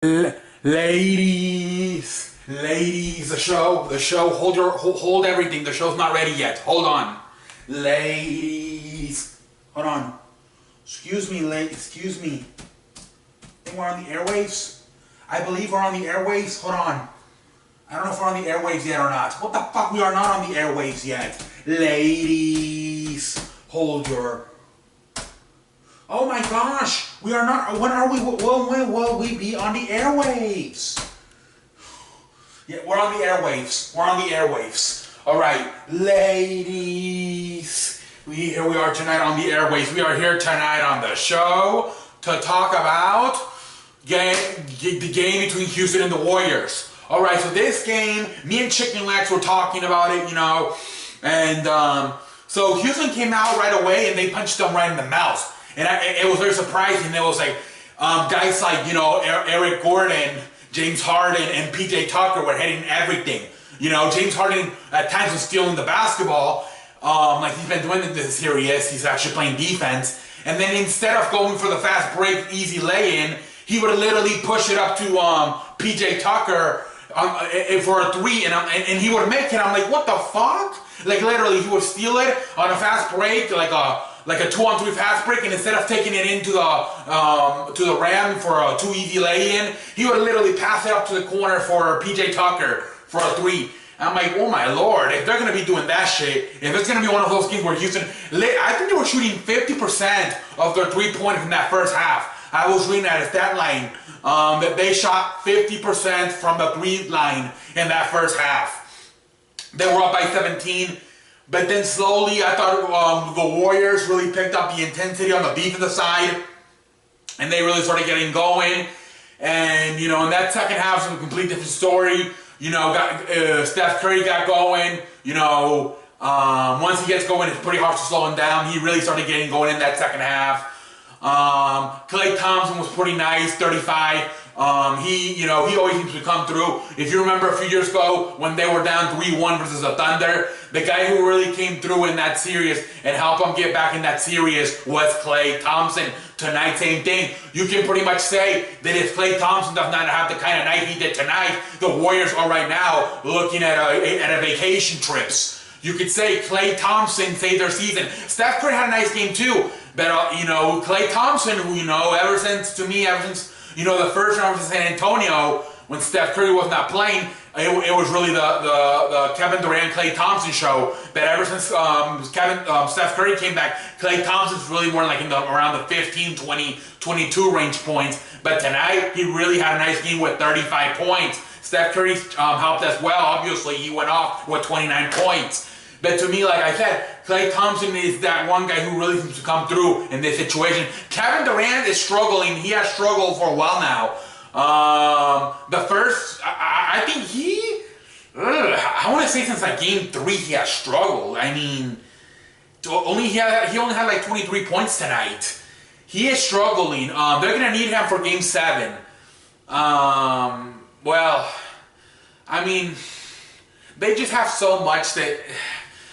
Ladies, the show, hold everything. The show's not ready yet. Hold on, ladies, hold on. Excuse me, excuse me. Think we're on the airwaves? I believe we're on the airwaves. Hold on. I don't know if we're on the airwaves yet or not. What the fuck? We are not on the airwaves yet. Ladies, hold your... Oh my gosh, we are not, when are we, when will we be on the airwaves? Yeah, we're on the airwaves, Alright, ladies, here we are tonight on the airwaves. We are here tonight on the show to talk about the game between Houston and the Warriors. Alright, so this game, me and Chicken Legs were talking about it, and so Houston came out right away and they punched them right in the mouth. And it was very surprising. It was like guys like, Eric Gordon, James Harden, and PJ Tucker were hitting everything. James Harden at times was stealing the basketball. Like he's been doing this series. He's actually playing defense. And then instead of going for the fast break, easy lay-in, he would literally push it up to PJ Tucker for a three. And he would make it. I'm like, what the fuck? Like literally, he would steal it on a fast break, like a 2-on-3 fast break, and instead of taking it into the rim for a 2 easy lay-in, he would literally pass it up to the corner for PJ Tucker for a 3. I'm like, oh my lord, if they're going to be doing that shit, if it's going to be one of those games where Houston, I think they were shooting 50% of their 3-pointers in that first half. I was reading at a stat line that they shot 50% from the 3 line in that first half. They were up by 17. But then slowly, I thought the Warriors really picked up the intensity on the defensive side, and they really started getting going. And in that second half, it was a complete different story. Steph Curry got going. Once he gets going, it's pretty hard to slow him down. He really started getting going in that second half. Klay Thompson was pretty nice, 35. He always seems to come through. If you remember a few years ago when they were down 3-1 versus the Thunder, the guy who really came through in that series and helped them get back in that series was Klay Thompson. Tonight, same thing. You can pretty much say that if Klay Thompson does not have the kind of night he did tonight, the Warriors are right now looking at a vacation trips. You could say Klay Thompson saved their season. Steph Curry had a nice game too, but Klay Thompson, ever since the first round versus San Antonio, when Steph Curry was not playing, it was really the Kevin Durant, Klay Thompson show. But ever since Steph Curry came back, Klay Thompson's really more like around the 15, 20, 22 range points. But tonight, he really had a nice game with 35 points. Steph Curry helped as well. Obviously, he went off with 29 points. But to me, like I said, Klay Thompson is that one guy who really seems to come through in this situation. Kevin Durant is struggling. He has struggled for a while now. I think I want to say since like game 3 he has struggled. I mean, he only had like 23 points tonight. He is struggling. They're going to need him for game 7. Well, I mean, they just have so much that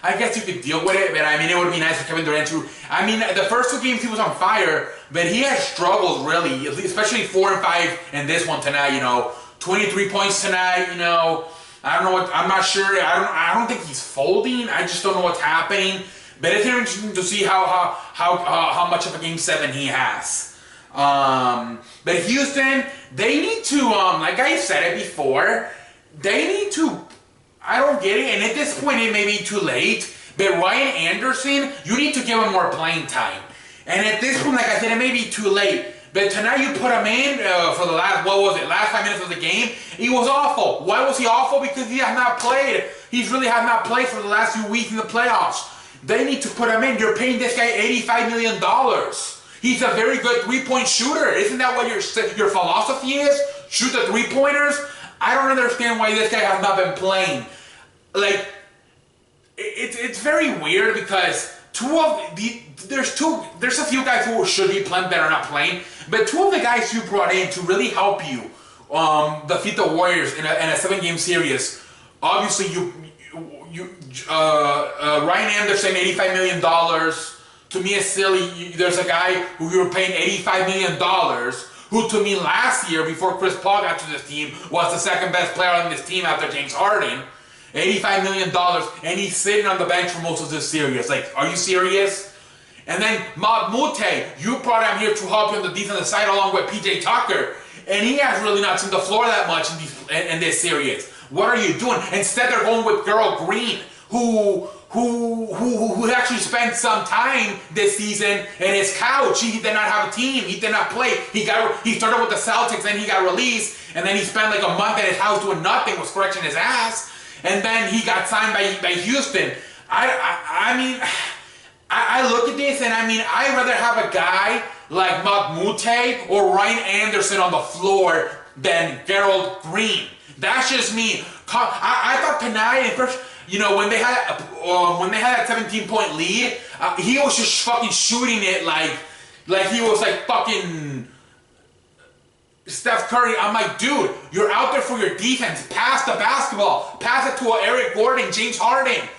I guess you could deal with it, but I mean, it would be nice for Kevin Durant to... I mean, the first 2 games he was on fire, but he has struggled really, especially 4 and 5 and this one tonight, 23 points tonight, I don't know what... I'm not sure. I don't think he's folding. I just don't know what's happening. But it's interesting to see how much of a game 7 he has. But Houston, they need to, like I said it before, they need to... I don't get it, and at this point it may be too late, but Ryan Anderson, you need to give him more playing time. And at this point, like I said, it may be too late, but tonight you put him in for the last 5 minutes of the game. He was awful. Why was he awful? Because he has not played. He really has not played for the last few weeks in the playoffs. They need to put him in. You're paying this guy $85 million. He's a very good 3-point shooter. Isn't that what your philosophy is? Shoot the 3-pointers? I don't understand why this guy has not been playing. Like, it's very weird because there's a few guys who should be playing that are not playing, but 2 of the guys you brought in to really help you defeat the Warriors in a 7-game series. Obviously, Ryan Anderson, $85 million. To me, it's silly. There's a guy who you're paying $85 million who to me last year, before Chris Paul got to this team, was the second best player on this team after James Harden. $85 million, and he's sitting on the bench for most of this series. Like, are you serious? And then Mbah a Moute, you brought him here to help you on the defensive side along with PJ Tucker, and he has really not seen the floor that much in this series. What are you doing? Instead, they're going with Gerald Green, who actually spent some time this season in his couch. He did not have a team. He did not play. He started with the Celtics, then he got released, and then he spent like a month at his house doing nothing, was scratching his ass, and then he got signed by Houston. I mean, I look at this and I mean, I'd rather have a guy like Mbah a Moute or Ryan Anderson on the floor than Gerald Green. That's just me. I thought tonight, first, you know, when they had that 17-point lead, he was just fucking shooting it like he was like fucking Steph Curry. I'm like, dude, you're out there for your defense. Pass the basketball. Pass it to Eric Gordon, James Harden.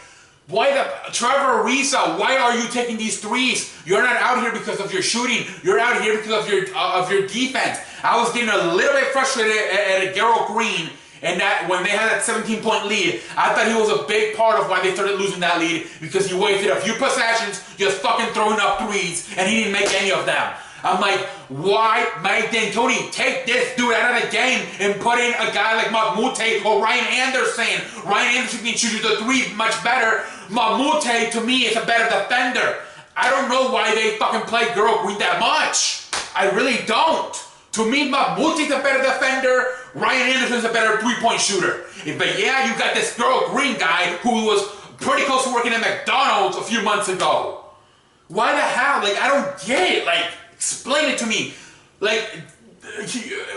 Trevor Ariza, why are you taking these threes? You're not out here because of your shooting. You're out here because of your defense. I was getting a little bit frustrated at Gerald Green, and that when they had that 17-point lead, I thought he was a big part of why they started losing that lead, because he wasted a few possessions just fucking throwing up threes, and he didn't make any of them. I'm like, why, Mike D'Antoni, take this dude out of the game and put in a guy like Mbah a Moute or Ryan Anderson. Ryan Anderson can shoot the three much better. Mbah a Moute, to me, is a better defender. I don't know why they fucking play Gerald Green that much. I really don't. To me, Mbah a Moute is a better defender. Ryan Anderson is a better three-point shooter. But yeah, you got this Gerald Green guy who was pretty close to working at McDonald's a few months ago. Why the hell? Like, I don't get it. Like, explain it to me. Like,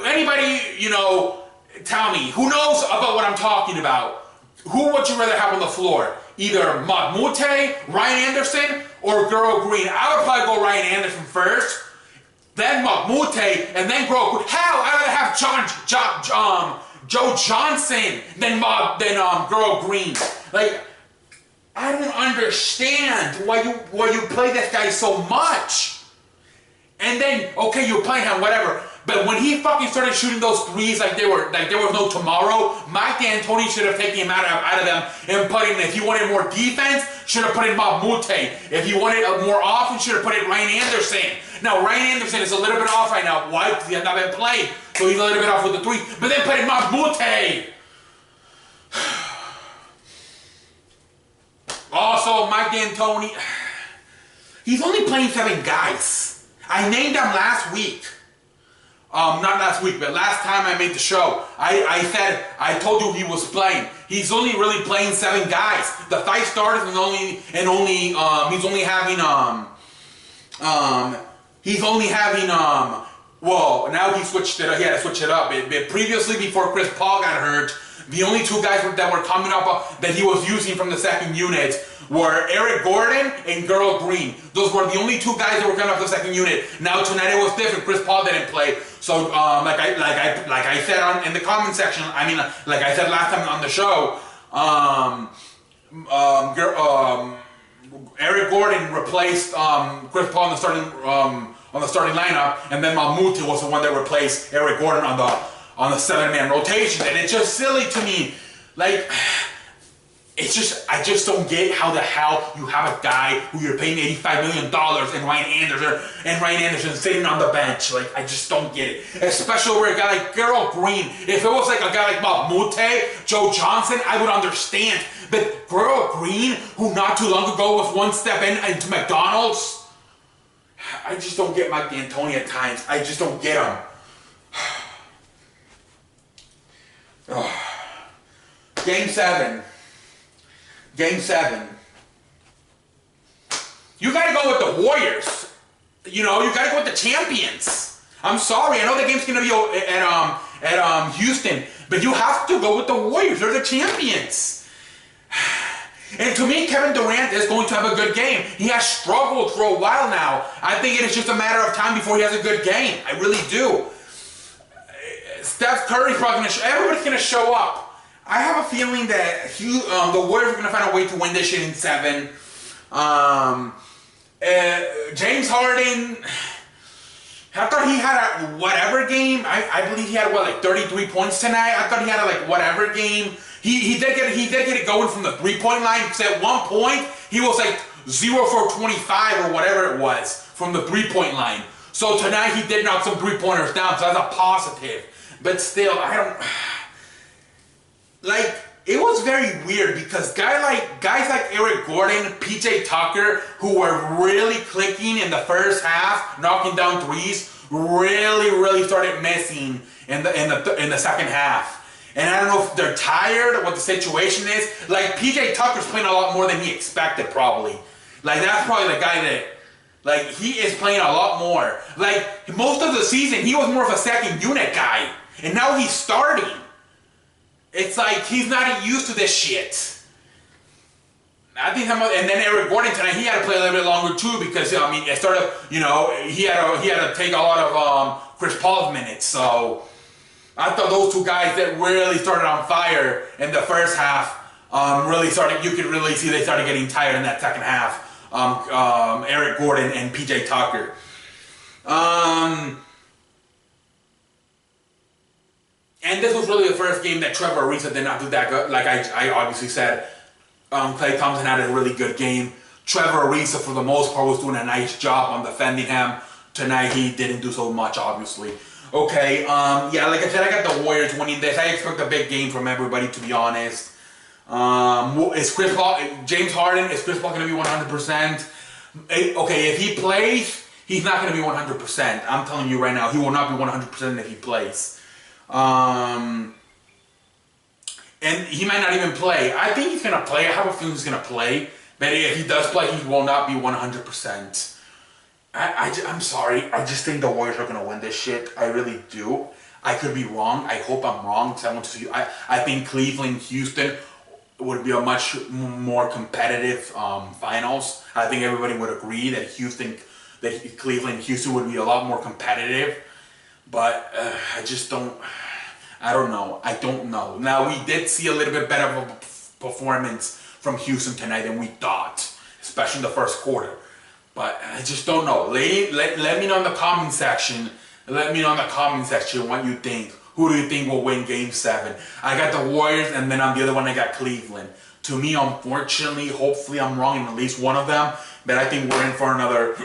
anybody, you know, tell me, who knows about what I'm talking about? Who would you rather have on the floor? Either Mbah a Moute, Ryan Anderson, or Gerald Green? I would probably go Ryan Anderson first, then Mbah a Moute, and then Gerald Green. Hell, I'd rather have Joe Johnson than Gerald Green. Like, I don't understand why you play this guy so much. And then, okay, you're playing him, whatever. But when he fucking started shooting those threes like there was no tomorrow, Mike D'Antoni should have taken him out of them and put in, if he wanted more defense, should have put in Mbah a Moute. If he wanted more offense, should have put in Ryan Anderson. Now, Ryan Anderson is a little bit off right now. Why? Because he has not been played. So he's a little bit off with the three. But then put in Mbah a Moute. Also, Mike D'Antoni, he's only playing 7 guys. I named them last week. Not last week, but last time I made the show. I told you he was playing. He's only really playing 7 guys. The 5 starters he's only having well, now he switched it up. He had to switch it up. But previously, before Chris Paul got hurt, the only 2 guys that were coming up that he was using from the second unit were Eric Gordon and Gerald Green. Those were the only 2 guys that were coming up the second unit. Now tonight it was different. Chris Paul didn't play. So like I said in the comment section, I mean, like I said last time on the show, Eric Gordon replaced Chris Paul on the starting lineup, and then Mbah a Moute was the one that replaced Eric Gordon on the 7-man rotation. And it's just silly to me. Like, I just don't get how the hell you have a guy who you're paying $85 million and Ryan Anderson sitting on the bench. Like, I just don't get it. Especially with a guy like Gerald Green. If it was like a guy like Mbah a Moute, Joe Johnson, I would understand. But Gerald Green, who not too long ago was one step into McDonald's, I just don't get Mike D'Antoni at times. I just don't get him. Game 7. You gotta go with the Warriors. You know, you gotta go with the champions. I'm sorry, I know the game's gonna be at Houston, but you have to go with the Warriors. They're the champions. And to me, Kevin Durant is going to have a good game. He has struggled for a while now. I think it is just a matter of time before he has a good game. I really do. Steph Curry's probably going to everybody's going to show up. I have a feeling that the Warriors are going to find a way to win this shit in 7. James Harden, I thought he had a whatever game. I believe he had what, like 33 points tonight. I thought he had a like whatever game. He did get it going from the 3-point line, because at one point he was like 0 for 25 or whatever it was from the 3-point line. So tonight he did knock some 3-pointers down, so that's a positive. But still, I don't like. It was very weird because guys like Eric Gordon, PJ Tucker, who were really clicking in the first half, knocking down threes, really started missing in the second half. And I don't know if they're tired or what the situation is. Like PJ Tucker's playing a lot more than he expected, probably. Like that's probably the guy that, like, he is playing a lot more. Like most of the season, he was more of a second unit guy, and now he's starting. It's like he's not used to this shit. I think and then Eric Gordon tonight, he had to play a little bit longer too, because I mean it started, you know, he had to take a lot of Chris Paul's minutes. So I thought those two guys that really started on fire in the first half really started. You could really see they started getting tired in that second half. Eric Gordon and PJ Tucker. And this was really the first game that Trevor Ariza did not do that good. Like I obviously said, Klay Thompson had a really good game. Trevor Ariza, for the most part, was doing a nice job on defending him. Tonight, he didn't do so much, obviously. Okay, yeah, like I said, I got the Warriors winning this. I expect a big game from everybody, to be honest. Is Chris Paul, James Harden, is Chris Paul going to be 100%? Okay, if he plays, he's not going to be 100%. I'm telling you right now, he will not be 100% if he plays. And he might not even play. I think he's going to play. I have a feeling he's going to play. But if he does play, he will not be 100%. I'm sorry. I just think the Warriors are going to win this shit. I really do. I could be wrong. I hope I'm wrong, because I want to see. I think Cleveland, Houston would be a much more competitive finals. I think everybody would agree that Cleveland, Houston would be a lot more competitive. But I just don't. I don't know. I don't know. Now, we did see a little bit better of a performance from Houston tonight than we thought, especially in the first quarter. But I just don't know. Let me know in the comment section. Let me know in the comment section what you think. Who do you think will win Game 7? I got the Warriors, and then on the other one, I got Cleveland. To me, unfortunately, hopefully I'm wrong in at least one of them, but I think we're in for another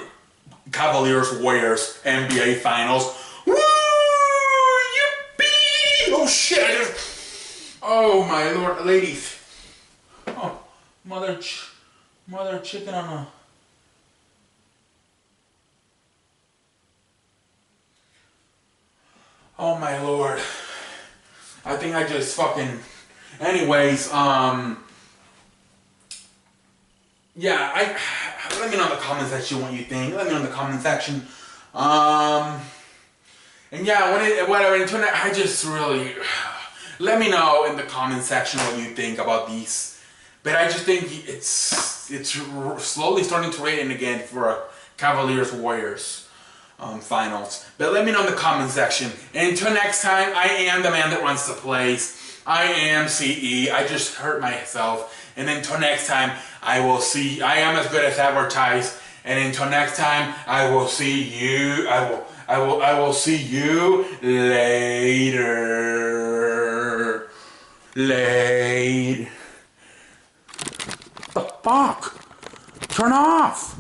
Cavaliers-Warriors NBA Finals. Woo! Yippee! Oh, shit! Oh, my Lord. Ladies. Oh, mother chicken on a... Oh my Lord. I think I just fucking... Anyways, yeah, let me know in the comment section what you think. Let me know in the comment section. And yeah, whatever, I just really... Let me know in the comment section what you think about these. But I just think it's slowly starting to rain again for Cavaliers-Warriors. Finals. But let me know in the comment section. And until next time, I am the man that runs the place. I am CE. I just hurt myself. And until next time, I am as good as advertised. And until next time, I will see you. I will see you later. The fuck? Turn off.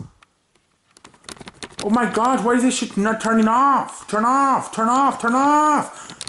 Oh my God, why is this shit not turning off? Turn off, turn off, turn off!